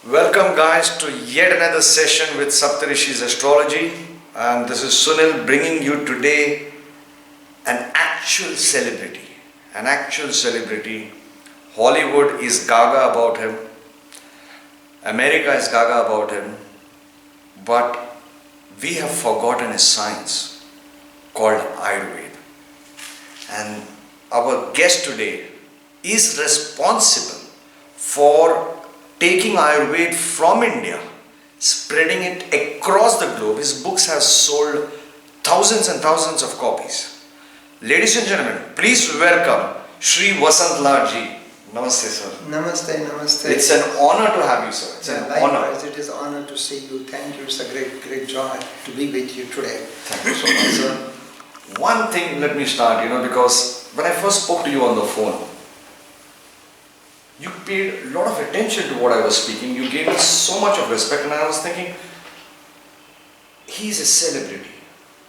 Welcome guys to yet another session with Saptarishis Astrology, and this is Sunil bringing you today an actual celebrity. Hollywood is gaga about him, America is gaga about him, but we have forgotten a science called Ayurveda. And our guest today is responsible for taking Ayurveda from India, spreading it across the globe. His books have sold thousands and thousands of copies. Ladies and gentlemen, please welcome Shri Vasant Lad ji. Namaste, sir. Namaste, namaste. It's an honor to have you, sir. It's an honor. It is an honor to see you. Thank you. It's a great joy to be with you today. Thank you so much, sir. One thing, let me start, because when I first spoke to you on the phone, you paid a lot of attention to what I was speaking. You gave me so much of respect, and I was thinking, he's a celebrity.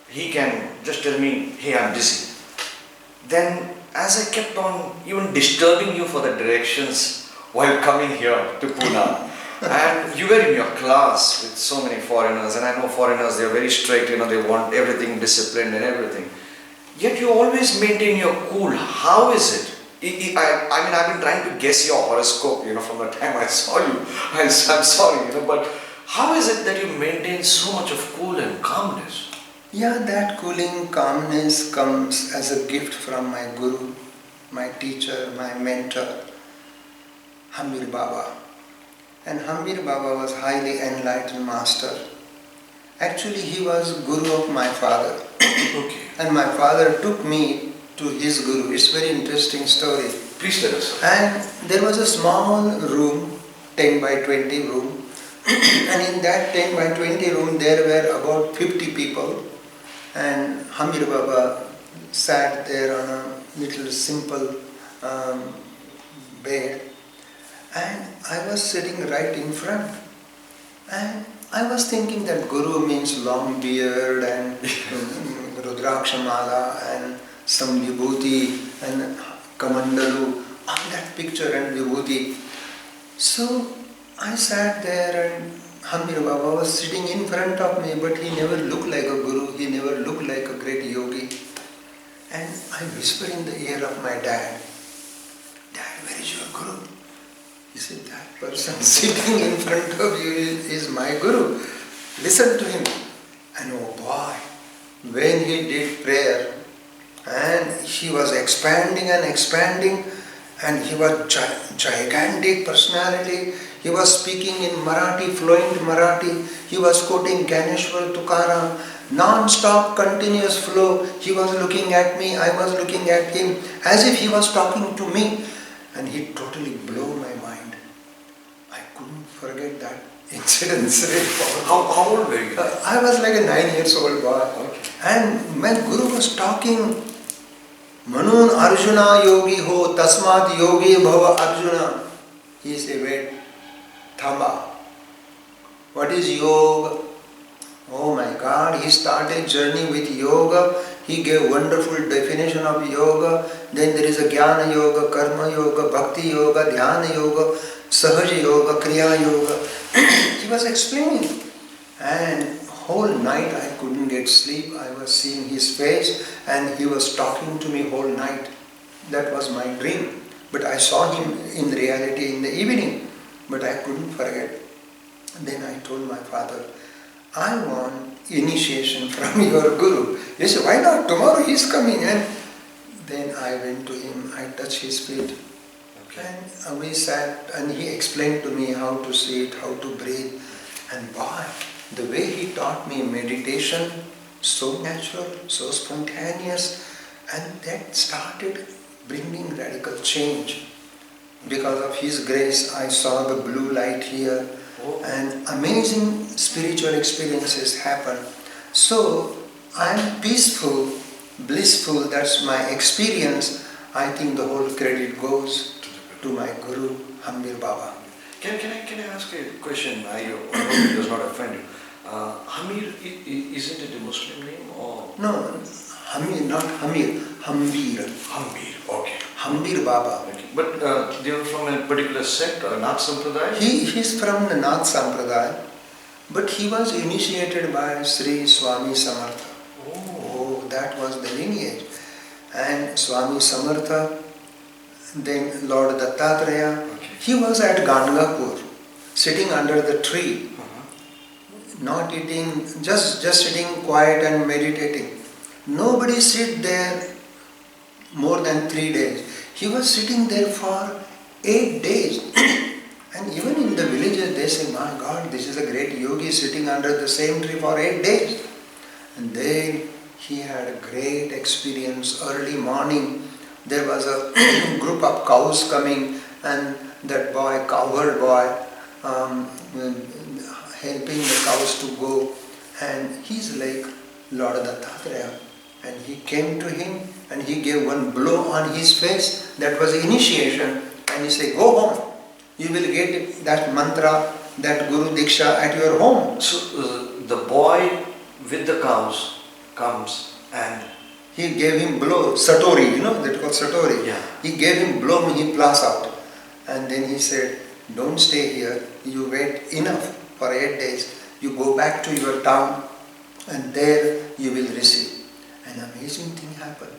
He can just tell me, hey, I'm busy. Then, as I kept on even disturbing you for the directions while coming here to Pune, and you were in your class with so many foreigners, and I know foreigners, they're very strict, they want everything disciplined and everything. Yet you always maintain your cool. How is it? I've been trying to guess your horoscope, from the time I saw you. I'm sorry, but how is it that you maintain so much of cool and calmness? Yeah, that cooling calmness comes as a gift from my guru, my teacher, my mentor, Hambir Baba. And Hambir Baba was highly enlightened master. Actually, he was guru of my father. Okay. And my father took me to his guru. It's a very interesting story. Please tell us. And there was a small room, 10 by 20 room. And in that 10 by 20 room, there were about 50 people. And Hambir Baba sat there on a little simple bed. And I was sitting right in front. And I was thinking that guru means long beard and Rudraksha mala and some vibhuti and kamandalu on that picture and vibhuti. So I sat there and Hambir Baba was sitting in front of me, but he never looked like a guru, he never looked like a great yogi. And I whispered in the ear of my dad, "Dad, where is your guru?" He said, "That person sitting in front of you is my guru. Listen to him." And oh boy, when he did prayer, and he was expanding, and he was gigantic personality. He was speaking in Marathi, fluent Marathi. He was quoting Ganeshwar Tukaram, non-stop, continuous flow. He was looking at me, I was looking at him, as if he was talking to me. And he totally blew my mind. I couldn't forget that incident. How old were you? I was like a 9 years old boy. Okay. And my guru was talking, Manun Arjuna yogi ho, tasmat yogi bhava Arjuna. He said, wait, thamba. What is yoga? Oh my God, he started journey with yoga. He gave wonderful definition of yoga. Then there is a jnana yoga, karma yoga, bhakti yoga, dhyana yoga, sahaja yoga, kriya yoga. He was explaining. And whole night I couldn't get sleep. I was seeing his face and he was talking to me whole night. That was my dream. But I saw him in reality in the evening. But I couldn't forget. Then I told my father, I want initiation from your guru. He said, why not? Tomorrow he's coming. And then I went to him. I touched his feet. Okay. And we sat and he explained to me how to sit, how to breathe. And boy, the way he taught me meditation, so natural, so spontaneous, and that started bringing radical change. Because of his grace, I saw the blue light here, and amazing spiritual experiences happen. So, I'm peaceful, blissful, that's my experience. I think the whole credit goes to my Guru, Hambir Baba. Can I ask a question? I hope it does not offend you. Hamir, isn't it a Muslim name or? No, Hamir, not Hamir, Hambir. Hambir, okay. Hambir Baba. Okay. But they were from a particular sect, or Nath Sampradaya? He's from the Nath Sampradaya, but he was initiated by Sri Swami Samartha. Oh, that was the lineage. And Swami Samartha, then Lord Dattatreya, he was at Gangapur, sitting under the tree, not eating, just sitting quiet and meditating. Nobody sit there more than 3 days. He was sitting there for 8 days. And even in the villages they say, my God, this is a great yogi sitting under the same tree for 8 days. And then he had a great experience. Early morning there was a group of cows coming, and that boy, cowherd boy, helping the cows to go, and he's like Lord Dattatreya, and he came to him and he gave one blow on his face. That was initiation, and he said, go home, you will get that mantra, that Guru Diksha at your home. So the boy with the cows comes and he gave him blow, satori, that called satori. Yeah. He gave him blow, he pass out. And then he said, don't stay here, you wait enough for 8 days, you go back to your town and there you will receive. An amazing thing happened.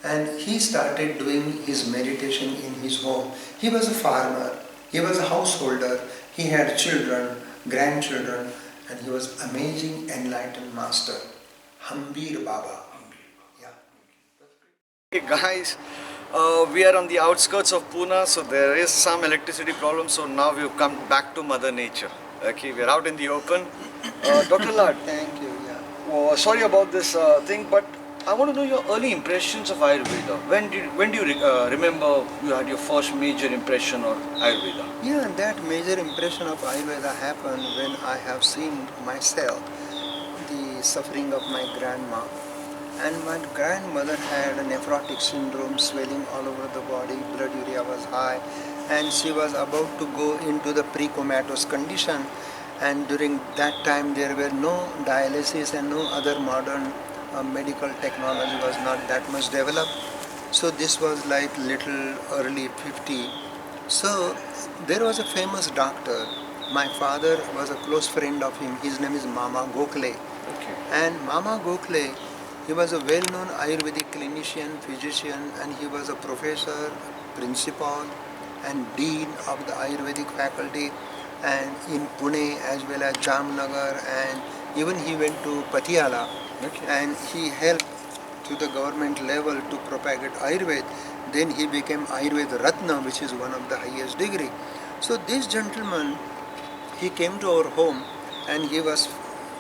And he started doing his meditation in his home. He was a farmer, he was a householder, he had children, grandchildren, and he was amazing enlightened master. Hambir Baba. Hey guys, we are on the outskirts of Pune, so there is some electricity problem, so now we've come back to Mother Nature. Okay, we're out in the open. Dr. Lad, Thank you. sorry about this thing, but I want to know your early impressions of Ayurveda. When do you remember you had your first major impression of Ayurveda? Yeah, that major impression of Ayurveda happened when I have seen myself the suffering of my grandma. And my grandmother had a nephrotic syndrome, swelling all over the body, blood urea was high, and she was about to go into the pre-comatose condition. And during that time there were no dialysis and no other modern medical technology was not that much developed. So this was like little early 50. So there was a famous doctor. My father was a close friend of him. His name is Mama Gokhale. Okay. And Mama Gokhale, he was a well-known Ayurvedic clinician, physician, and he was a professor, principal, and dean of the Ayurvedic faculty, and in Pune as well as Jamnagar, and even he went to Patiala, and he helped to the government level to propagate Ayurveda. Then he became Ayurveda Ratna, which is one of the highest degree. So this gentleman, he came to our home and he was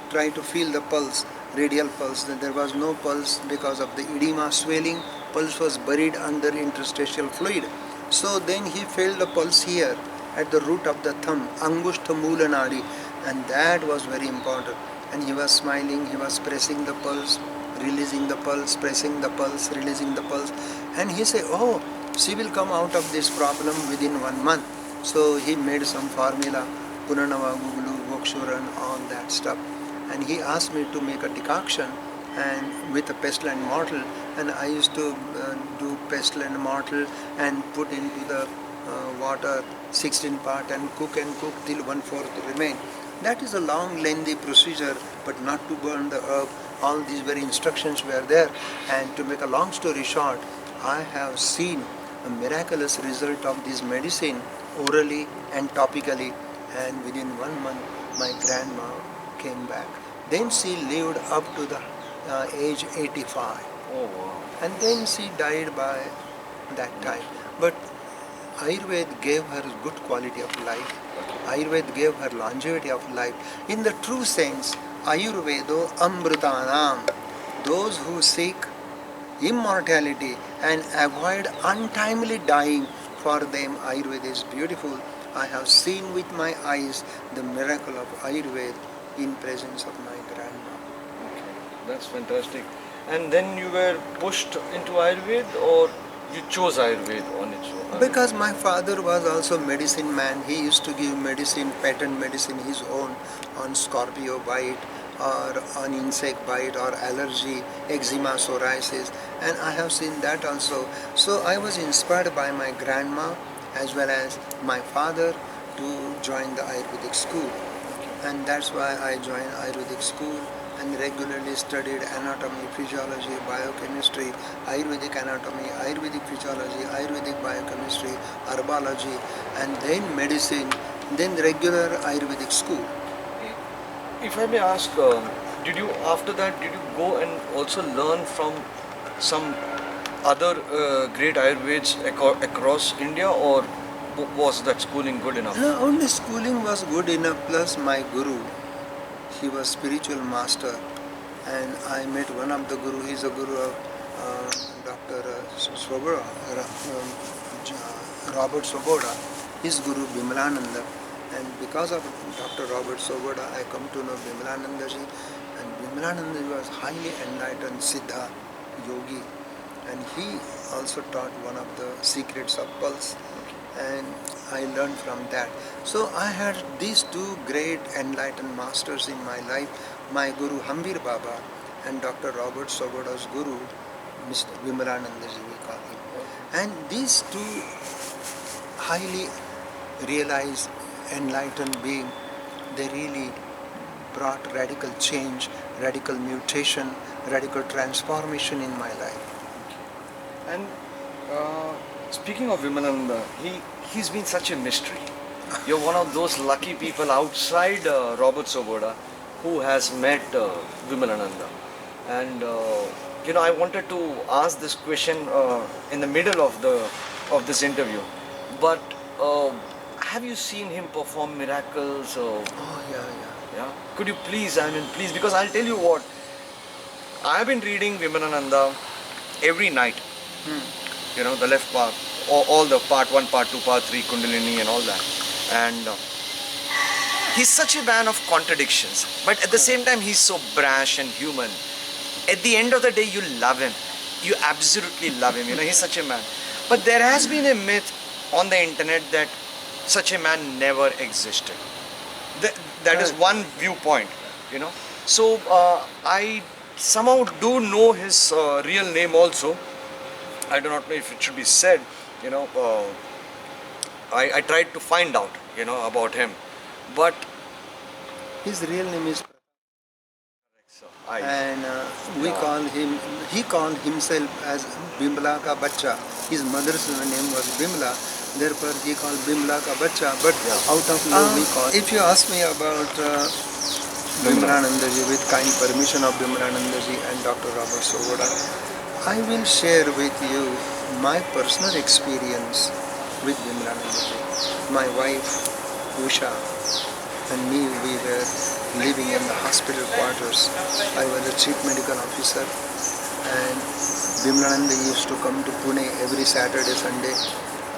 trying to feel the pulse, radial pulse. There was no pulse because of the edema swelling. Pulse was buried under interstitial fluid. So then he felt the pulse here at the root of the thumb, Angushta Moola Nadi, and that was very important. And he was smiling, he was pressing the pulse, releasing the pulse, pressing the pulse, releasing the pulse. And he said, oh, she will come out of this problem within 1 month. So he made some formula, Punanava, Gugulu, Vokshuran, all that stuff. And he asked me to make a decoction and with a pestle and mortar, and I used to do pestle and mortar and put into the water 16 part and cook till 1/4 remain. That is a long lengthy procedure, but not to burn the herb. All these very instructions were there. And to make a long story short, I have seen a miraculous result of this medicine orally and topically, and within 1 month my grandma came back. Then she lived up to the age 85. Oh wow. And then she died by that time. But Ayurveda gave her good quality of life. Ayurveda gave her longevity of life. In the true sense, Ayurvedo Amrutanam, those who seek immortality and avoid untimely dying, for them Ayurveda is beautiful. I have seen with my eyes the miracle of Ayurveda in presence of my grandma. Okay, that's fantastic. And then you were pushed into Ayurveda, or you chose Ayurveda on its own? Because my father was also medicine man. He used to give medicine, patent medicine, his own, on Scorpio bite, or an insect bite or allergy, eczema, psoriasis, and I have seen that also. So I was inspired by my grandma as well as my father to join the Ayurvedic school, and that's why I joined Ayurvedic school and regularly studied anatomy, physiology, biochemistry, Ayurvedic anatomy, Ayurvedic physiology, Ayurvedic biochemistry, herbology, and then medicine, then regular Ayurvedic school. If I may ask, did you after that did you go and also learn from some other great Ayurveds across India, or was that schooling good enough? No, only schooling was good enough, plus my guru. He was spiritual master, and I met one of the guru. He's a guru of Dr. Svoboda, Robert Svoboda. His guru Bimlananda, and because of Dr. Robert Svoboda, I come to know Bimlanandaji, and Bimlanandaji was highly enlightened Siddha yogi, and he also taught one of the secrets of pulse, and I learned from that. So I had these two great enlightened masters in my life, my Guru Hambir Baba and Dr. Robert Svoboda's Guru, Mr. Vimalanandaji we call him. And these two highly realized, enlightened beings, they really brought radical change, radical mutation, radical transformation in my life. And speaking of Vimalananda, he's been such a mystery. You're one of those lucky people outside Robert Svoboda who has met Vimalananda. And I wanted to ask this question in the middle of this interview. But have you seen him perform miracles? Oh yeah. Yeah. Could you please, because I'll tell you what, I've been reading Vimalananda every night. The left part, all the part 1, part 2, part 3, Kundalini and all that. And he's such a man of contradictions, but at the same time he's so brash and human. At the end of the day, you love him. You absolutely love him. He's such a man. But there has been a myth on the internet that such a man never existed. That is one viewpoint, So I somehow do know his real name also. I do not know if it should be said, I tried to find out, about him, but his real name is and we call him, he called himself as Bimla ka Bacha. His mother's name was Bimla, therefore he called Bimla ka Bacha, but out of love we call. If you ask me about Bimlanandaji, with kind permission of Bimlanandaji and Dr. Robert Svoboda, I will share with you my personal experience with Bimlanandaji. My wife, Usha, and me, we were living in the hospital quarters. I was a chief medical officer, and Bimlananda used to come to Pune every Saturday, Sunday,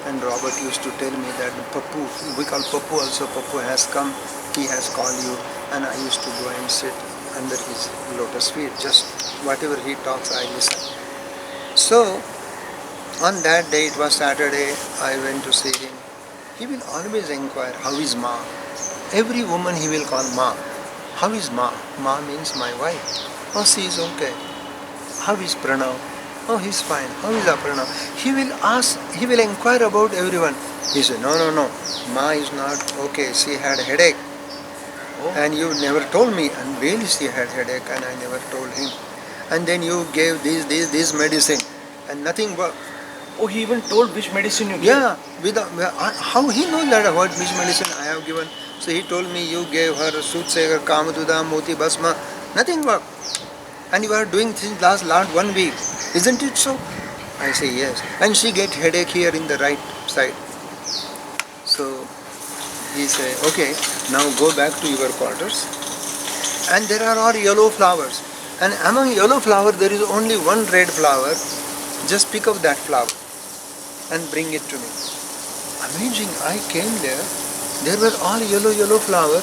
and Robert used to tell me that Pappu, we call Pappu also, Pappu has come, he has called you, and I used to go and sit under his lotus feet. Just whatever he talks, I listen. So, on that day, it was Saturday, I went to see him. He will always inquire, how is Ma? Every woman he will call Ma. How is Ma? Ma means my wife. Oh, she is okay. How is Pranav? Oh, he's fine. How is Pranav? He will ask, he will inquire about everyone. He said, no. Ma is not okay. She had headache. Oh. And you never told me. And really she had headache and I never told him. And then you gave this medicine and nothing worked. Oh, he even told which medicine you gave? Yeah. How he knows that what which medicine I have given? So he told me you gave her Soothsayer, Kamaduda, Moti Basma. Nothing worked. And you are doing things last 1 week. Isn't it so? I say yes. And she get headache here in the right side. So he say, okay, now go back to your quarters. And there are all yellow flowers. And among yellow flowers there is only one red flower. Just pick up that flower and bring it to me. Amazing, I came there were all yellow flowers,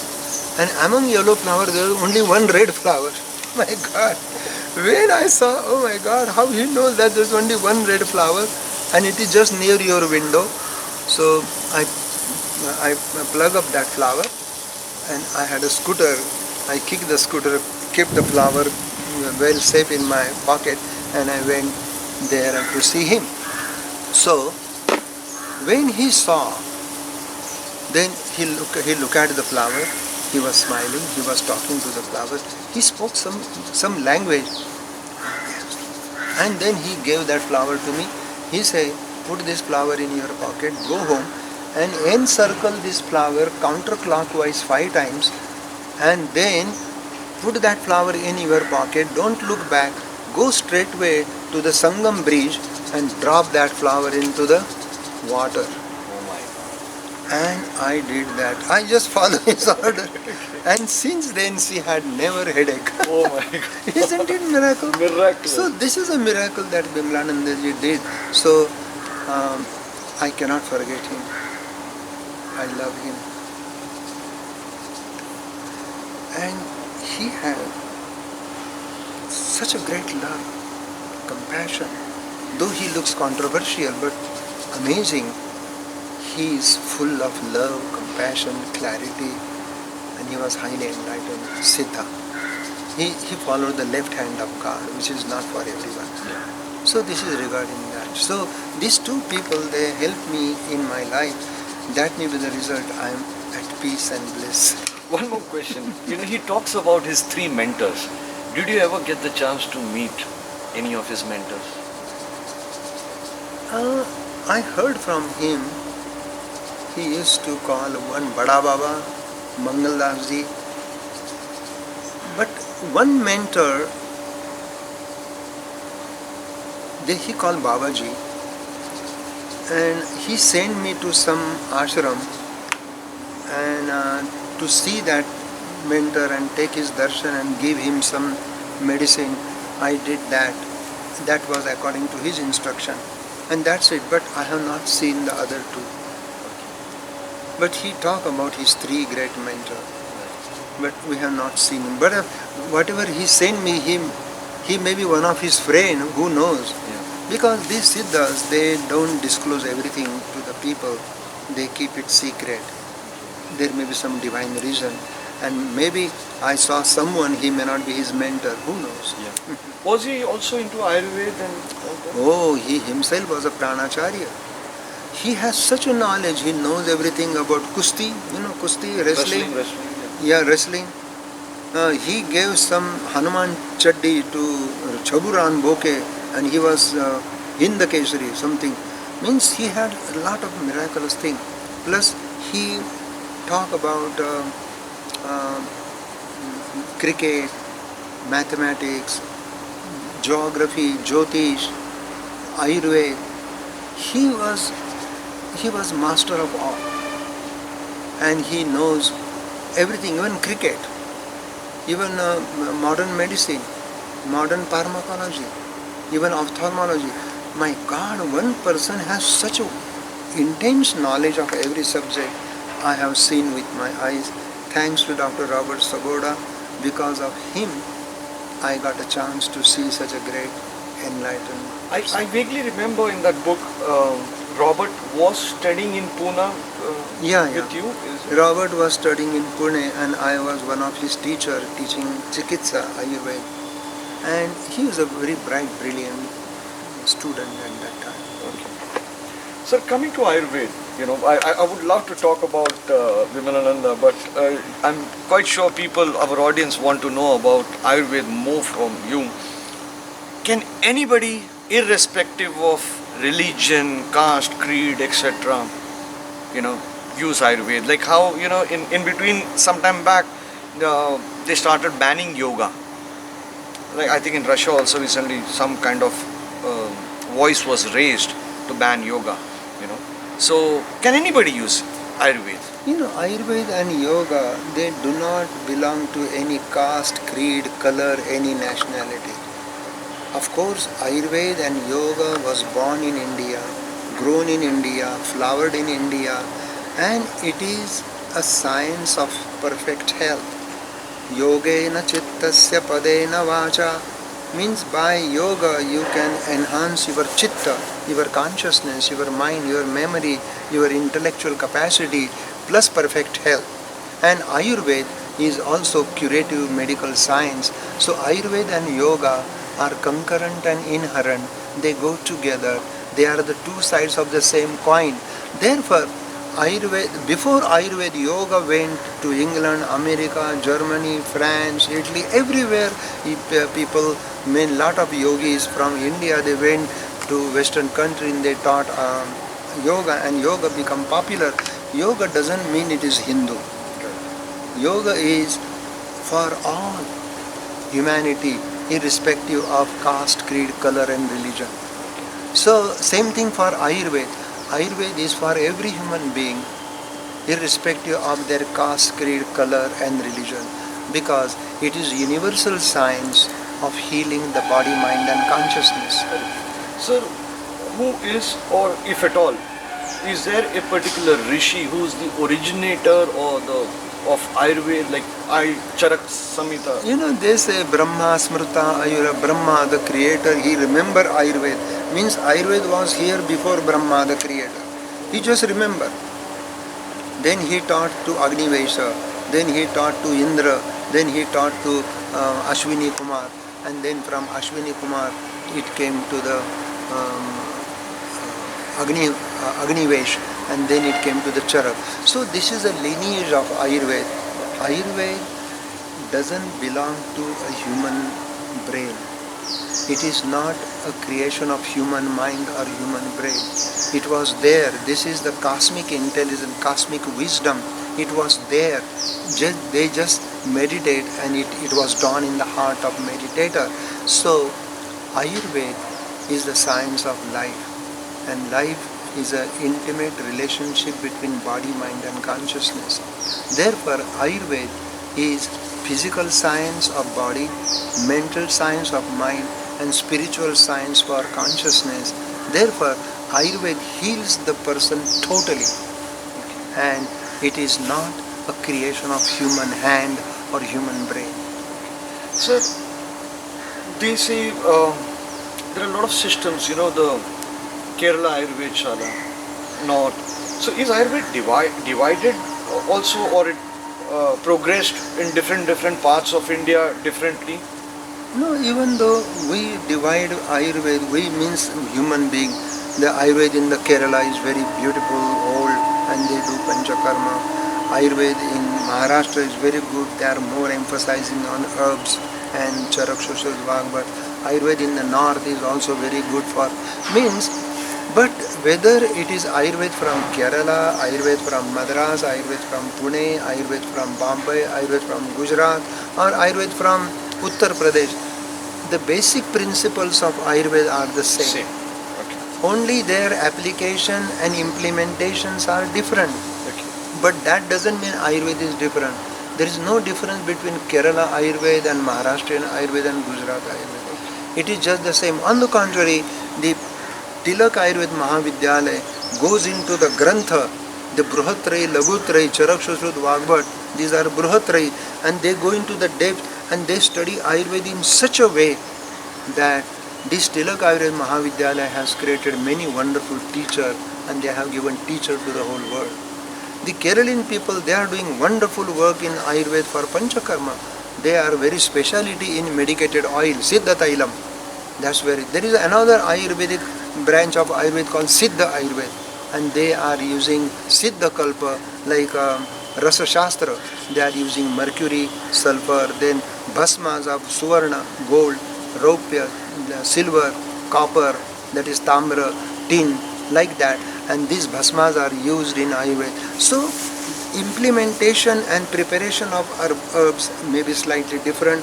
and among yellow flowers there was only one red flower. My God, when I saw, oh my God, how he knows that there's only one red flower and it is just near your window. So I plug up that flower and I had a scooter. I kicked the scooter kept the flower well safe in my pocket, and I went there to see him. So when he saw, then he looked at the flower. He was smiling. He was talking to the flower. He spoke some language, and then he gave that flower to me. He said, "Put this flower in your pocket. Go home and encircle this flower counterclockwise 5 times, and then put that flower in your pocket. Don't look back. Go straightway to the Sangam bridge and drop that flower into the water." Oh my God. And I did that. I just followed his order. And since then she had never headache. Oh my God. Isn't it miracle? Miraculous. So this is a miracle that Bimlanandaji did. So I cannot forget him. I love him. And he had such a great love, compassion. Though he looks controversial, but amazing. He is full of love, compassion, clarity, and he was highly enlightened, Siddha. He followed the left hand of God, which is not for everyone. Yeah. So this is regarding that. So these two people, they helped me in my life. That may be the result. I am at peace and bliss. One more question. He talks about his 3 mentors. Did you ever get the chance to meet any of his mentors? I heard from him. He used to call one Bada Baba, Mangal Das ji. But one mentor, he called Babaji, and he sent me to some ashram and to see that mentor and take his darshan and give him some medicine. I did that. That was according to his instruction. And that's it. But I have not seen the other 2. But he talked about his 3 great mentors. But we have not seen him. But whatever he sent me, he may be one of his friends. Who knows? Yeah. Because these Siddhas, they don't disclose everything to the people. They keep it secret. There may be some divine reason. And maybe I saw someone, he may not be his mentor. Who knows? Yeah. Was he also into Ayurveda and all that? Oh, he himself was a pranacharya. He has such a knowledge. He knows everything about kusti. Kusti, wrestling. Wrestling. Yeah, wrestling. He gave some Hanuman Chaddi to Chaburan Boke, and he was in the Kesari, something. Means he had a lot of miraculous things. Plus, he talked about cricket, mathematics, geography, Jyotish, Ayurveda. He was master of all. And he knows everything, even cricket, even modern medicine, modern pharmacology, even ophthalmology. My God, one person has such a intense knowledge of every subject. I have seen with my eyes. Thanks to Dr. Robert Sagoda, because of him, I got a chance to see such a great enlightened. I vaguely remember in that book, Robert was studying in Pune with you. Is it? Robert was studying in Pune, and I was one of his teachers teaching Chikitsa, Ayurveda. And he was a very bright, brilliant student at that time. Okay. Sir, coming to Ayurveda, I would love to talk about Vimalananda, but I'm quite sure our audience want to know about Ayurveda more from you. Can anybody, irrespective of religion, caste, creed, etc., use Ayurveda? Like how, in between, some time back, they started banning yoga. Like I think in Russia also recently, some kind of voice was raised to ban yoga, So, can anybody use Ayurveda? Ayurveda and yoga, they do not belong to any caste, creed, color, any nationality. Of course, Ayurveda and yoga was born in India, grown in India, flowered in India, and it is a science of perfect health. Yogena chittasya padena vacha means by yoga you can enhance your chitta, your consciousness, your mind, your memory, your intellectual capacity, plus perfect health. And Ayurveda, is also curative medical science. So Ayurveda and yoga are concurrent and inherent. They go together. They are the two sides of the same coin. Therefore, before Ayurveda, yoga went to England, America, Germany, France, Italy, everywhere. People, lot of yogis from India, they went to Western country and they taught yoga, and yoga become popular. Yoga doesn't mean it is Hindu. Yoga is for all humanity, irrespective of caste, creed, color and religion. So same thing for Ayurveda. Ayurveda is for every human being, irrespective of their caste, creed, color and religion, because it is universal science of healing the body, mind and consciousness. Sir, who is, or if at all, is there a particular rishi who is the originator or of Ayurveda, like Charak Samhita? They say Brahma Smrta Ayura, Brahma the creator, he remember Ayurveda. Means Ayurveda was here before Brahma the creator. He just remember. Then he taught to Agnivesha, then he taught to Indra, then he taught to Ashwini Kumar, and then from Ashwini Kumar it came to the Agnivesh, and then it came to the Charak. So this is a lineage of Ayurveda. Ayurveda doesn't belong to a human brain. It is not a creation of human mind or human brain. It was there. This is the cosmic intelligence, cosmic wisdom. It was there. They just meditate, and it was done in the heart of meditator. So Ayurveda is the science of life, and life is an intimate relationship between body, mind and consciousness. Therefore Ayurveda is physical science of body, mental science of mind and spiritual science for consciousness. Therefore Ayurveda heals the person totally, and it is not a creation of human hand or human brain. Sir, they say there are a lot of systems, the Kerala Ayurveda Shala, North. So is Ayurveda divided also, or it progressed in different parts of India differently? No, even though we divide Ayurveda, we means human being. The Ayurveda in the Kerala is very beautiful, old, and they do Panchakarma. Ayurveda in Maharashtra is very good. They are more emphasizing on herbs and Charakshusha Vagvat. Ayurveda in the north is also very good for means. But whether it is Ayurveda from Kerala, Ayurveda from Madras, Ayurveda from Pune, Ayurveda from Bombay, Ayurveda from Gujarat, or Ayurveda from Uttar Pradesh, the basic principles of Ayurveda are the same. Only their application and implementations are different. But that doesn't mean Ayurveda is different. There is no difference between Kerala Ayurveda and Maharashtrian Ayurveda and Gujarat Ayurveda. It is just the same. On the contrary, the Tilak Ayurveda Mahavidyalaya goes into the Grantha, the Bruhatrai, Lagutrai, Charakshushrut, Vagvat. These are Bruhatrai, and they go into the depth and they study Ayurveda in such a way that this Tilak Ayurveda Mahavidyalaya has created many wonderful teachers, and they have given teacher to the whole world. The Kerala people, they are doing wonderful work in Ayurveda for Panchakarma. They are very speciality in medicated oil, Siddha Tailam. That's where there is another Ayurvedic branch of Ayurveda called Siddha Ayurveda, and they are using Siddha Kalpa like Rasa Shastra. They are using mercury, sulfur, then bhasmas of Suvarna, gold, Raupya, silver, copper, that is Tamra, tin, like that. And these bhasmas are used in Ayurveda. So implementation and preparation of herbs may be slightly different,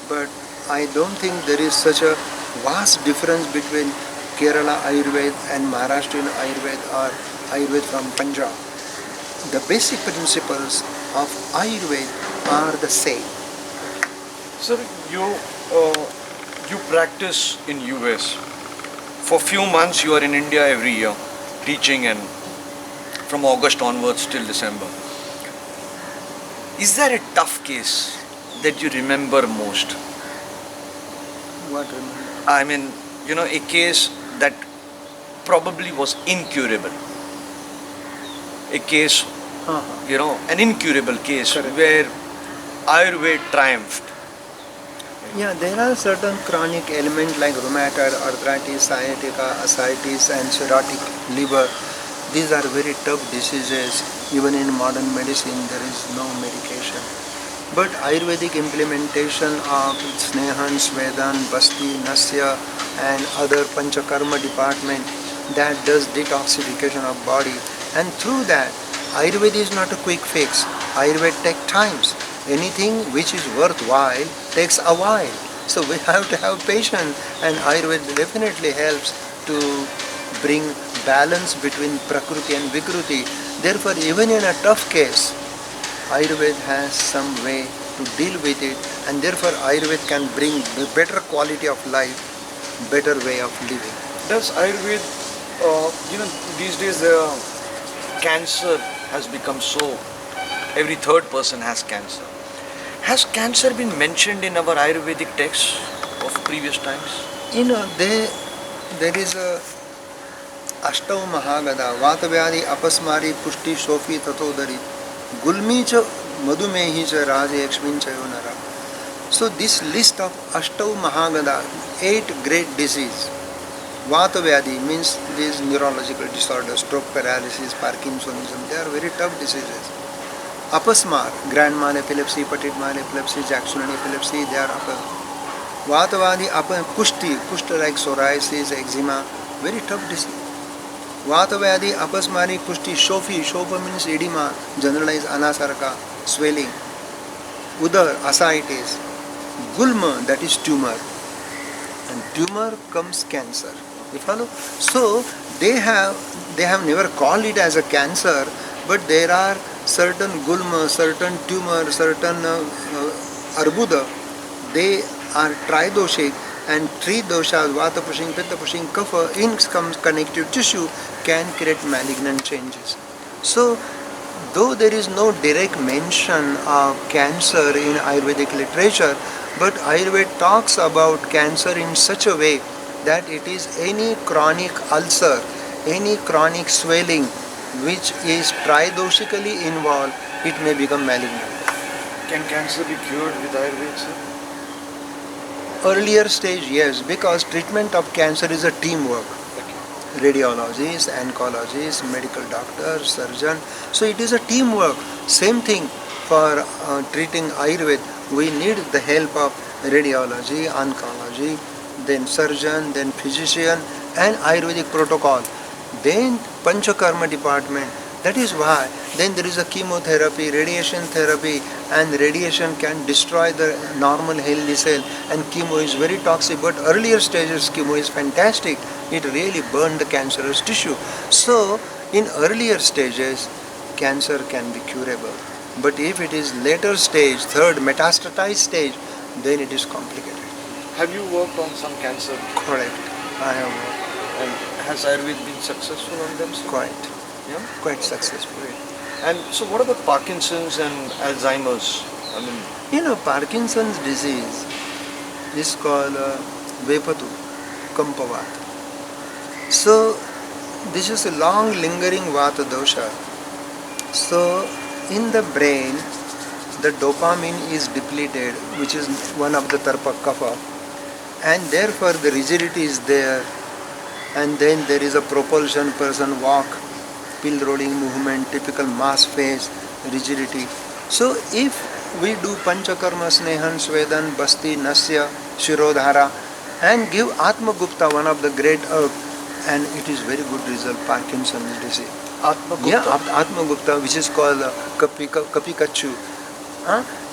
but I don't think there is such a vast difference between Kerala Ayurveda and Maharashtrian Ayurveda or Ayurveda from Punjab. The basic principles of Ayurveda are the same. Sir, you practice in US. For few months you are in India every year teaching, and from August onwards till December. Is there a tough case that you remember most? What remember? I mean, a case that probably was incurable. A case, an incurable case. Correct. Where Ayurveda triumphed? Yeah, there are certain chronic elements like rheumatoid arthritis, sciatica, ascites, and cirrhotic liver. These are very tough diseases. Even in modern medicine, there is no medication. But Ayurvedic implementation of Snehan, Svedan, Basti, Nasya, and other Panchakarma department that does detoxification of body, and through that, Ayurveda is not a quick fix. Ayurveda takes times. Anything which is worthwhile takes a while. So we have to have patience, and Ayurveda definitely helps to bring balance between Prakriti and Vikruti. Therefore, even in a tough case, Ayurveda has some way to deal with it, and therefore Ayurveda can bring a better quality of life, better way of living. Does Ayurveda, these days cancer has become so, every third person has cancer. Has cancer been mentioned in our Ayurvedic texts of previous times? There is a Ashtav Mahagada, Vatavyadi, Apasmari, Pushti, Shofi, Tatodari, Gulmi cha Madumehi cha Raja Yakshmin cha Yonara. So this list of Ashtav Mahagada, 8 great diseases. Vatavyadi means these neurological disorders, stroke, paralysis, Parkinsonism, they are very tough diseases. Apasmar, grand mal epilepsy, petit mal epilepsy, Jacksonian epilepsy, they are upper. Vatavadi, Pushti, Kushta like psoriasis, eczema, very tough disease. Vatavadi, Apasmari, Pushti, Shofi, Shofa means edema, generalized anasarka, swelling. Udar, ascites. Gulma, that is tumor. And tumor comes cancer. You follow? So they have never called it as a cancer, but there are certain gulma, certain tumor, certain arbuda, they are tridoshic, and three doshas, vata pushing, pitta pushing, kapha, in connective tissue can create malignant changes. So, though there is no direct mention of cancer in Ayurvedic literature, but Ayurveda talks about cancer in such a way that it is any chronic ulcer, any chronic swelling which is tridoshically involved, it may become malignant. Can cancer be cured with Ayurveda, sir? Earlier stage, yes, because treatment of cancer is a teamwork. Radiologists, oncologists, medical doctors, surgeon. So it is a teamwork. Same thing for treating Ayurveda. We need the help of radiology, oncology, then surgeon, then physician, and Ayurvedic protocol. Then Panchakarma department. That is why then there is a chemotherapy, radiation therapy, and radiation can destroy the normal healthy cell, and chemo is very toxic. But earlier stages chemo is fantastic. It really burned the cancerous tissue. So in earlier stages cancer can be curable. But if it is later stage, third metastatized stage, then it is complicated. Have you worked on some cancer? Correct. I have worked. And has Ayurveda been successful on them, sir? Quite. Yeah? Quite successful. And so what about Parkinson's and Alzheimer's? Parkinson's disease is called Vepatu, Kampavat. So this is a long lingering Vata dosha. So in the brain, the dopamine is depleted, which is one of the tarpa kapha, and therefore the rigidity is there, and then there is a propulsion, person walk, pill rolling movement, typical mass phase, rigidity. So if we do Panchakarma, Snehan, Svedan, Basti, Nasya, Shirodhara, and give Atma Gupta, one of the great herbs, and it is very good result, Parkinson's disease. Atma Gupta? Yeah, Atma Gupta, which is called Kapikachu.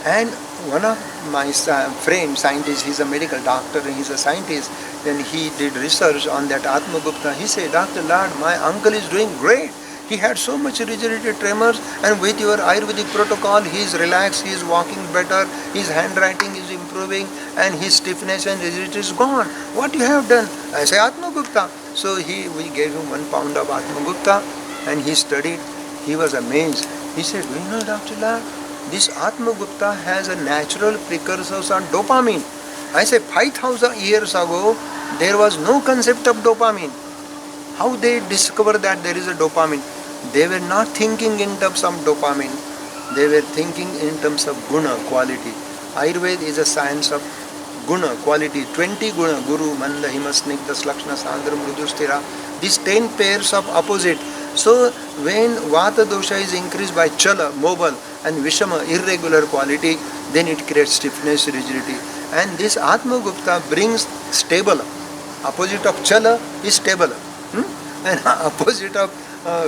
And one of my friends, scientist, he's a medical doctor and he's a scientist, then he did research on that Atma Gupta. He said, Dr. Lad, my uncle is doing great. He had so much rigidity tremors, and with your Ayurvedic protocol, he is relaxed, he is walking better, his handwriting is improving, and his stiffness and rigidity is gone. What you have done? I say, Atma Gupta. So we gave him 1 pound of Atma Gupta, and he studied. He was amazed. He said, Dr. Lad, this Atma Gupta has a natural precursor on dopamine. I say 5,000 years ago, there was no concept of dopamine. How they discovered that there is a dopamine? They were not thinking in terms of dopamine. They were thinking in terms of guna, quality. Ayurveda is a science of guna, quality. 20 guna, guru, manda, himasnigdha, slakshna, sandra, mrudustira. These 10 pairs of opposite. So when vata dosha is increased by chala, mobile, and vishama, irregular quality, then it creates stiffness, rigidity. And this Atma Gupta brings stable. Opposite of chala is stable. And opposite of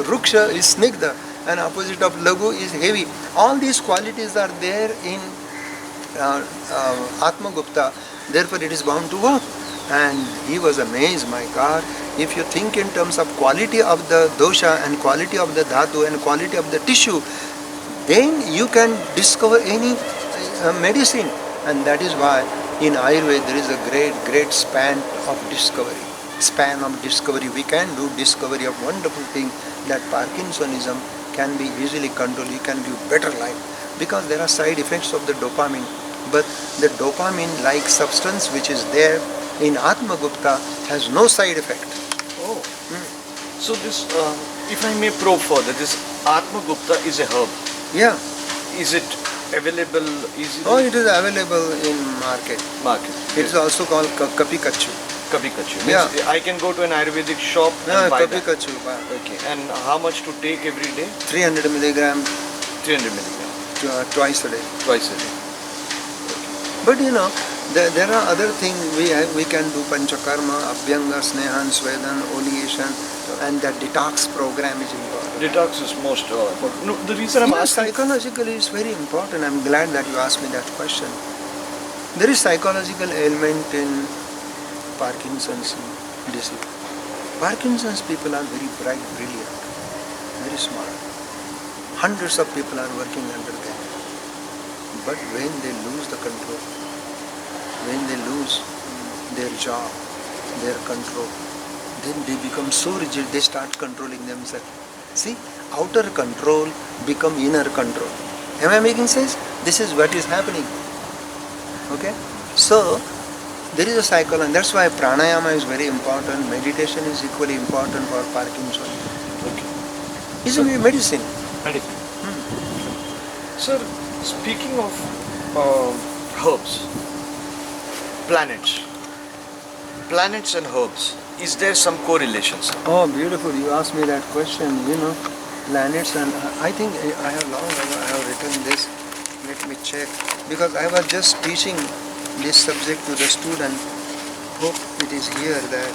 ruksha is snigdha. And opposite of lagu is heavy. All these qualities are there in Atma Gupta. Therefore it is bound to work. And he was amazed, my God, if you think in terms of quality of the dosha and quality of the dhatu and quality of the tissue, then you can discover any medicine. And that is why in Ayurveda there is a great span of discovery. We can do discovery of wonderful thing, that Parkinsonism can be easily controlled. You can live better life because there are side effects of the dopamine. But the dopamine-like substance which is there in Atma Gupta has no side effect. Oh. So this, if I may probe further, this Atma Gupta is a herb. Yeah. Is it available easily? Oh, it is available in market. It is also called Kapi Kachu. Kapi Kachu. Yeah. I can go to an Ayurvedic shop and buy Kapi that. Kachu. Okay. And how much to take every day? 300 milligram 300 milligrams. Twice a day. Twice a day. But there are other things we can do. Panchakarma, Abhyanga, Snehan, Swedan, Oleation, and that detox program is important. Detox is most important. No, the reason I'm asking... Psychologically it's very important. I'm glad that you asked me that question. There is psychological element in Parkinson's disease. Parkinson's people are very bright, brilliant, very smart. Hundreds of people are working under them. But when they lose the control, when they lose their job, their control, then they become so rigid, they start controlling themselves. See, outer control become inner control. Am I making sense? This is what is happening. Okay? So, there is a cycle, and that's why pranayama is very important. Meditation is equally important for Parkinson. Okay. It's a medicine. Medicine. Sir, speaking of herbs, planets and herbs, is there some correlation, sir? Oh, beautiful. You asked me that question, planets, and I think I have long ago I have written this. Let me check. Because I was just teaching this subject to the student. Hope it is here that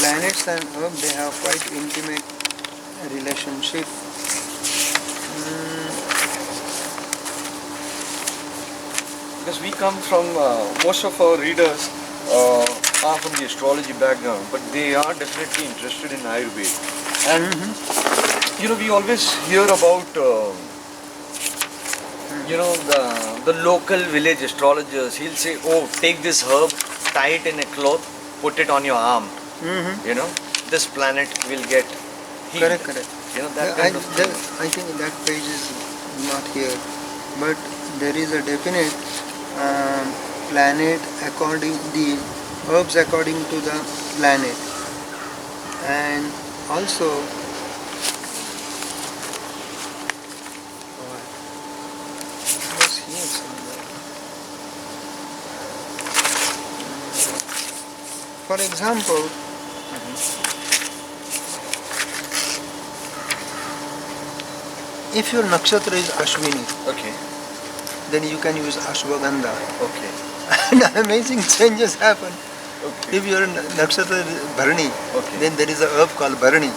planets and herbs, they have quite intimate relationship. Because we come from, most of our readers are from the astrology background, but they are definitely interested in Ayurveda. And we always hear about the local village astrologers. He'll say, oh, take this herb, tie it in a cloth, put it on your arm. This planet will get healed. Correct. I think that page is not here, but there is a definite planet the herbs according to the planet, and also was here somewhere. For example, if your nakshatra is Ashwini, okay, then you can use Ashwagandha. Okay. And amazing changes happen. Okay. If your nakshatra is Bharani, okay, then there is a herb called Bharani.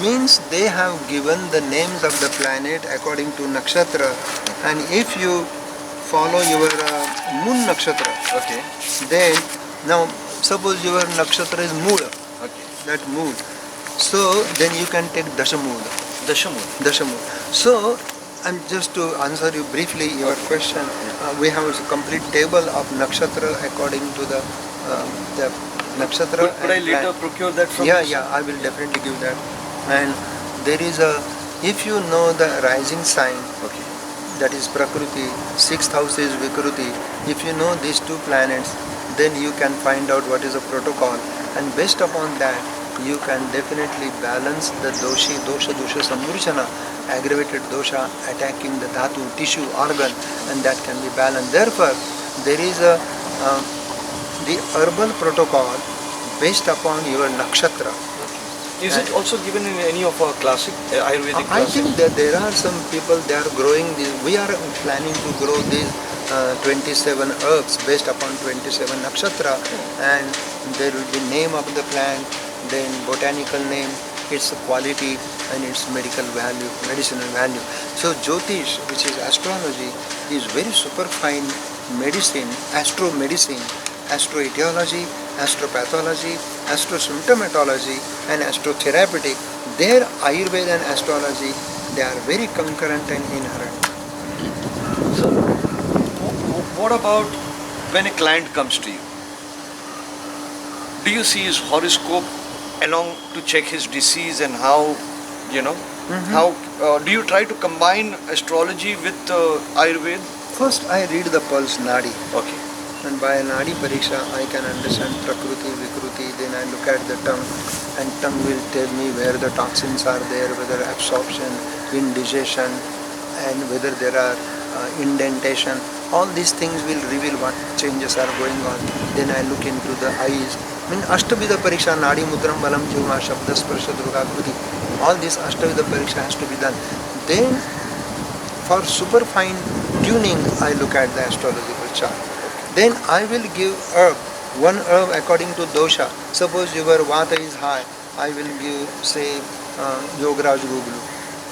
Means they have given the names of the planet according to nakshatra. And if you follow your moon nakshatra, okay, then now suppose your nakshatra is Moola, okay, that mood. So then you can take Dashamud. Dashamud. So, and just to answer you briefly your question, we have a complete table of nakshatra according to the nakshatra. Could I later procure that from you? Yeah, I will definitely give that. And there is if you know the rising sign, okay, that is Prakriti, 6th house is Vikruti, if you know these two planets, then you can find out what is a protocol, and based upon that, you can definitely balance the dosha samurjana, aggravated dosha attacking the dhatu, tissue, organ, and that can be balanced. Therefore, there is the herbal protocol based upon your nakshatra. Is it also given in any of our classic Ayurvedic I classes? think that there are some people, they are growing this. We are planning to grow these 27 herbs based upon 27 nakshatra, and there will be name of the plant, then botanical name, its quality and its medical value, medicinal value. So Jyotish, which is astrology, is very superfine medicine, astro-medicine, astroetiology, astropathology, astrosymptomatology, and astrotherapeutic. Their Ayurveda and astrology, they are very concurrent and inherent. So, what about when a client comes to you? Do you see his horoscope along to check his disease and how, how do you try to combine astrology with Ayurveda? First, I read the pulse Nadi. Okay. And by Nadi Pariksha, I can understand Prakruti, Vikruti, then I look at the tongue, and tongue will tell me where the toxins are there, whether absorption, indigestion, and whether there are indentation. All these things will reveal what changes are going on. Then I look into the eyes. I mean, Ashtabhida Pariksha, Nadi Mudram Balam Juma Shabda Sparsha Durga Kruti. All this Ashtabhida Pariksha has to be done. Then, for superfine tuning, I look at the astrological chart. Then I will give herb, one herb according to dosha. Suppose your vata is high, I will give, say, Yograj Guglu.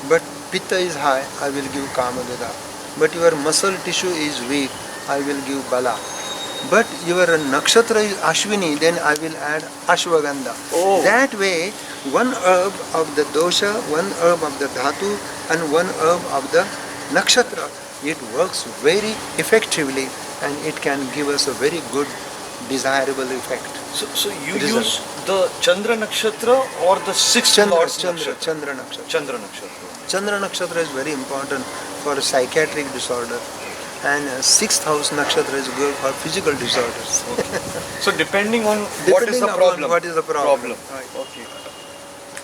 But pitta is high, I will give Kamadada. But your muscle tissue is weak, I will give Bala. But your nakshatra is Ashwini, then I will add Ashwagandha. Oh. That way, one herb of the dosha, one herb of the dhatu, and one herb of the nakshatra, it works very effectively, and it can give us a very good, desirable effect. So you use the Chandra Nakshatra or the sixth Lord's Nakshatra? Chandra Nakshatra. Chandra Nakshatra. Chandra Nakshatra is very important for psychiatric disorder, and sixth house Nakshatra is good for physical disorders. Okay. So depending on what is the problem. What is the problem? Right. Okay.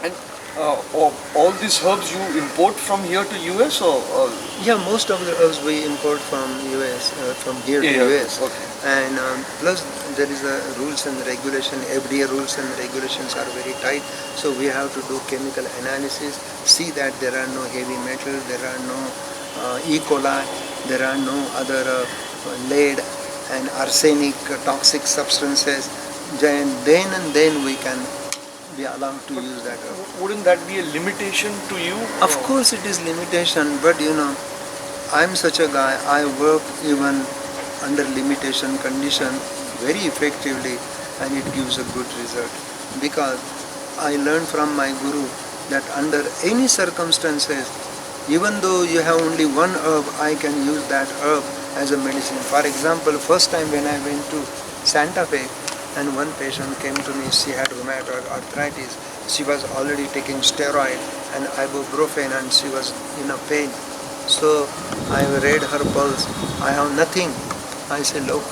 And all these herbs you import from here to US or? Yeah, most of the herbs we import from US, from here to US. Okay. And plus there is a rules and regulation, FDA rules and regulations are very tight. So we have to do chemical analysis, see that there are no heavy metals, there are no E. coli, there are no other lead and arsenic toxic substances. Then we can be allowed to use that herb. Wouldn't that be a limitation to you? Of course it is limitation, but I'm such a guy, I work even under limitation condition very effectively, and it gives a good result. Because I learned from my guru that under any circumstances, even though you have only one herb, I can use that herb as a medicine. For example, first time when I went to Santa Fe, and one patient came to me, she had rheumatoid arthritis. She was already taking steroid and ibuprofen, and she was in a pain. So I read her pulse. I have nothing. I said, look,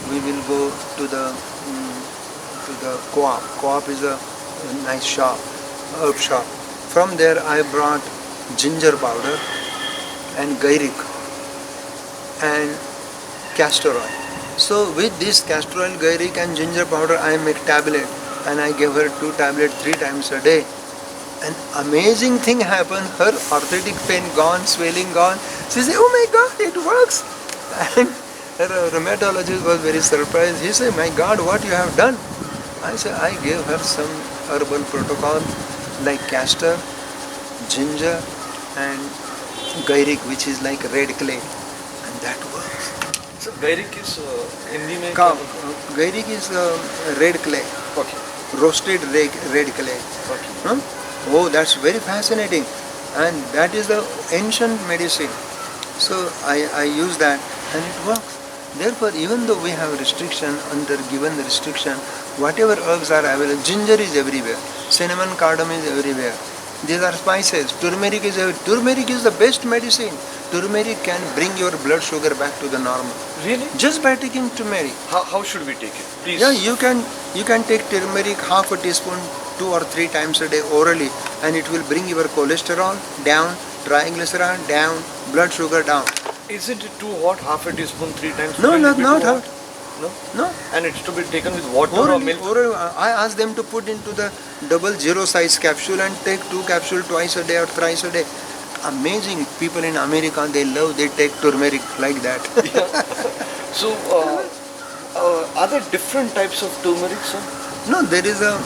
we will go to the co-op. Co-op is a nice shop, herb shop. From there I brought ginger powder and gyric and castor oil. So with this castor oil, gyric and ginger powder, I make tablet, and I gave her 2 tablets 3 times a day. An amazing thing happened. Her arthritic pain gone, swelling gone. She said, oh my God, it works. And her rheumatologist was very surprised. He said, my God, what you have done? I said, I gave her some herbal protocol like castor, ginger and gyric, which is like red clay, and that works. So gyric is Hindi mein gyric is red clay. Okay. Roasted red clay. Okay. Huh? Oh, that's very fascinating, and that is the ancient medicine. So I use that, and it works. Therefore, even though we have restriction, under given the restriction, whatever herbs are available, ginger is everywhere, cinnamon, cardamom is everywhere. These are spices. Turmeric is the best medicine. Turmeric can bring your blood sugar back to the normal. Really? Just by taking turmeric. How should we take it? Please. Yeah, you can take turmeric, half a teaspoon 2 or 3 times a day orally, and it will bring your cholesterol down, triglyceride down, blood sugar down. Isn't it too hot? Half a teaspoon 3 times? No, Will it be not too hot. No? No. And it's to be taken with water or Orally, milk? I ask them to put into the double zero size capsule and take 2 capsules twice a day or thrice a day. Amazing. People in America, they take turmeric like that. Yeah. So, are there different types of turmeric, sir? No, there is a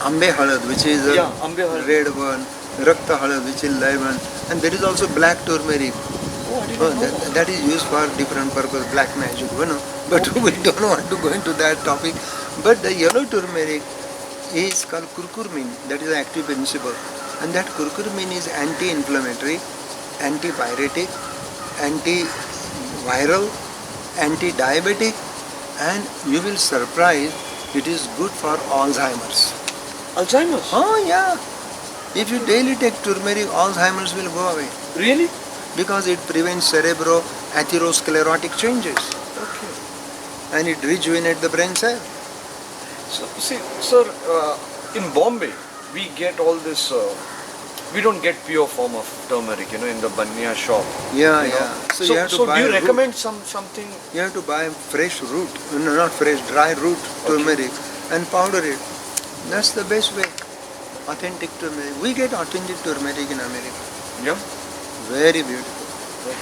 Ambe Halad, which is a Ambe halad. red one, Rakta Halad, which is live one, and there is also black turmeric. Oh, I didn't know. That is used for different purpose, black magic, but we don't want to go into that topic. But the yellow turmeric is called curcumin, that is the active principle. And that curcumin is anti-inflammatory, antipyretic, antiviral, anti-diabetic, and you will surprise, it is good for Alzheimer's. Alzheimer's? Oh yeah. If you daily take turmeric, Alzheimer's will go away. Really? Because it prevents cerebro-atherosclerotic changes. Okay. And it rejuvenates the brain cell. So, see, sir, in Bombay, we get all this, we don't get pure form of turmeric, in the banya shop. Yeah, you know. yeah. So, you have to buy do you root. recommend something? You have to buy fresh root, no, not fresh, dry root turmeric and powder it. That's the best way. Authentic turmeric. We get authentic turmeric in America. Yeah. Very beautiful.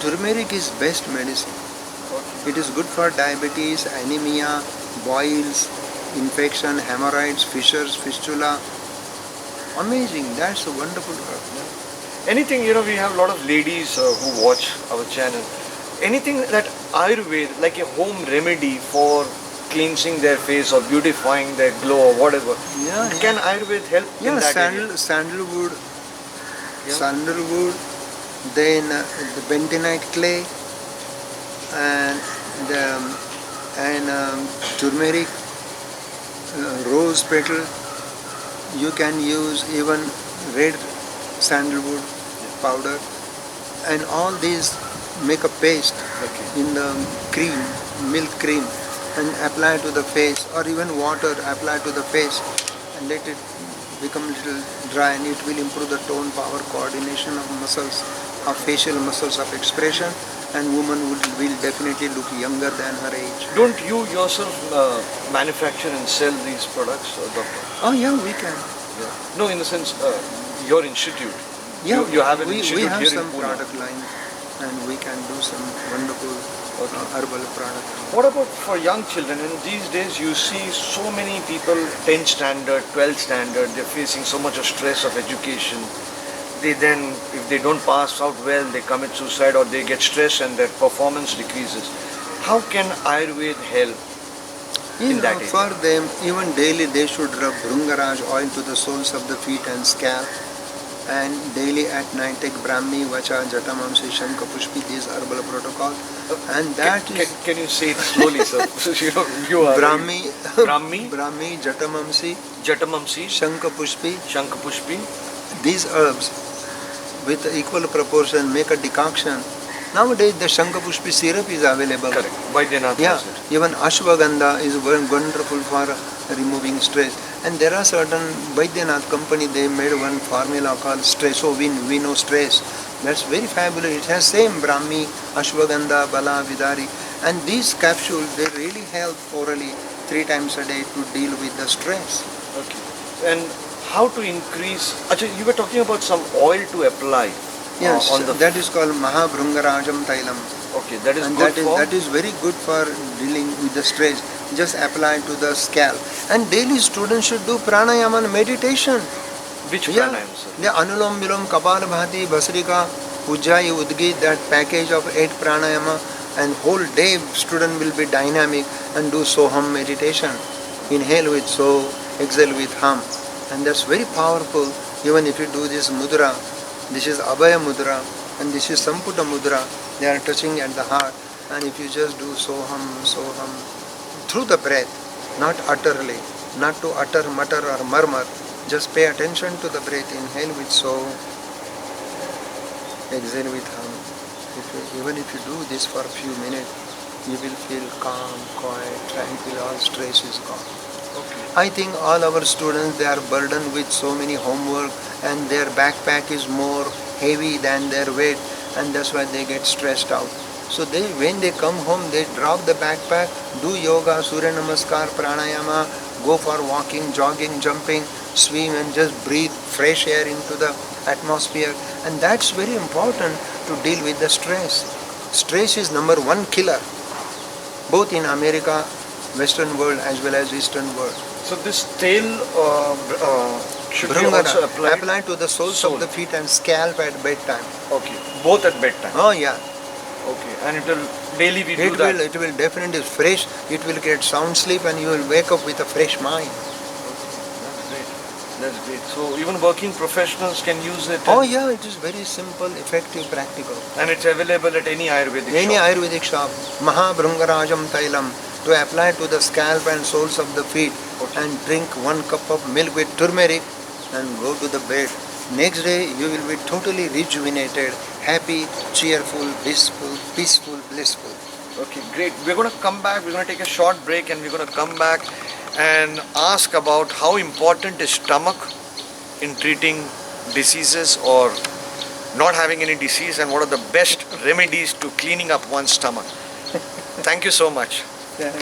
Turmeric is best medicine. It is good for diabetes, anemia, boils, infection, hemorrhoids, fissures, fistula. Amazing. That's a wonderful herb. Anything, we have a lot of ladies who watch our channel. Anything that Ayurveda, like a home remedy for cleansing their face or beautifying their glow or whatever. Yeah. Can Ayurveda help in that area? Sandalwood. Yeah. Sandalwood, then the bentonite clay, and turmeric, rose petal. You can use even red sandalwood powder, and all these make a paste in the cream, milk cream, and apply to the face, or even water apply to the face, and let it become a little dry, and it will improve the tone, power, coordination of muscles, of facial muscles of expression, and woman will definitely look younger than her age. Don't you yourself manufacture and sell these products, doctor? Oh yeah, we can. Yeah. No, in the sense, your institute. Yeah, you have an we institute have here some in Pune. product line, and we can do some wonderful herbal product. What about for young children? And these days you see so many people, 10th standard, 12th standard, they're facing so much of stress of education. They then, if they don't pass out well, they commit suicide or they get stressed and their performance decreases. How can Ayurveda help in that area? For them, even daily they should rub Bhrungaraj oil to the soles of the feet and scalp. And daily at night take Brahmi, Vacha, Jatamamsi, Shanka, Pushpi, these herbal protocol. And that can you say it slowly, sir? You are Brahmi, Brahmi, Jatamamsi, Jatamamsi, Shanka, Pushpi. Shankapushpi. These herbs with equal proportion make a decoction. Nowadays the Shankapushpi syrup is available. Correct. Vaidyanatha has it. Even Ashwagandha is wonderful for removing stress. And there are certain Vaidyanatha company, they made one formula called Stressovin, Vino Stress. That's very fabulous. It has same Brahmi, Ashwagandha, Bala, Vidari. And these capsules, they really help orally 3 times a day to deal with the stress. Okay. And how to increase, actually you were talking about some oil to apply. Yes, on the that is called Mahabhrungarajam Tailam. Okay, that is And good for? that is very good for dealing with the stress. Just apply to the scalp. And daily students should do pranayama meditation. Which pranayama, sir? The Anulom Vilom Kapalabhati Bhasrika Ujjayi Udgit, that package of 8 pranayama, and whole day student will be dynamic and do Soham meditation. Inhale with So, exhale with Hum. And that's very powerful. Even if you do this mudra, this is Abhaya mudra and this is Samputa mudra, they are touching at the heart. And if you just do Soham, Soham, through the breath, not utterly, not to utter, mutter or murmur, just pay attention to the breath. Inhale with So, exhale with Hum. Even if you do this for a few minutes, you will feel calm, quiet, tranquil, all stress is gone. I think all our students, they are burdened with so many homework and their backpack is more heavy than their weight, and that's why they get stressed out. So when they come home, they drop the backpack, do yoga, Surya Namaskar, Pranayama, go for walking, jogging, jumping, swim, and just breathe fresh air into the atmosphere. And that's very important to deal with the stress. Stress is number one killer, both in America, Western world as well as Eastern world. So this tail should be Bhrungara, also applied? apply to the soles of the feet and scalp at bedtime. Okay, both at bedtime? Oh yeah. Okay, and it will daily we do that? It will definitely fresh, it will get sound sleep and you will wake up with a fresh mind. That's great. So even working professionals can use it? Oh yeah, it is very simple, effective, practical. And it's available at any Ayurvedic shop? Any Ayurvedic shop. Maha Bhrungarajam Tailam, to apply to the scalp and soles of the feet, and drink 1 cup of milk with turmeric and go to the bed. Next day you will be totally rejuvenated, happy, cheerful, peaceful, blissful. Okay, great. We're going to come back, we're going to take a short break and we're going to come back and ask about how important is stomach in treating diseases or not having any disease, and what are the best remedies to cleaning up one's stomach. Thank you so much.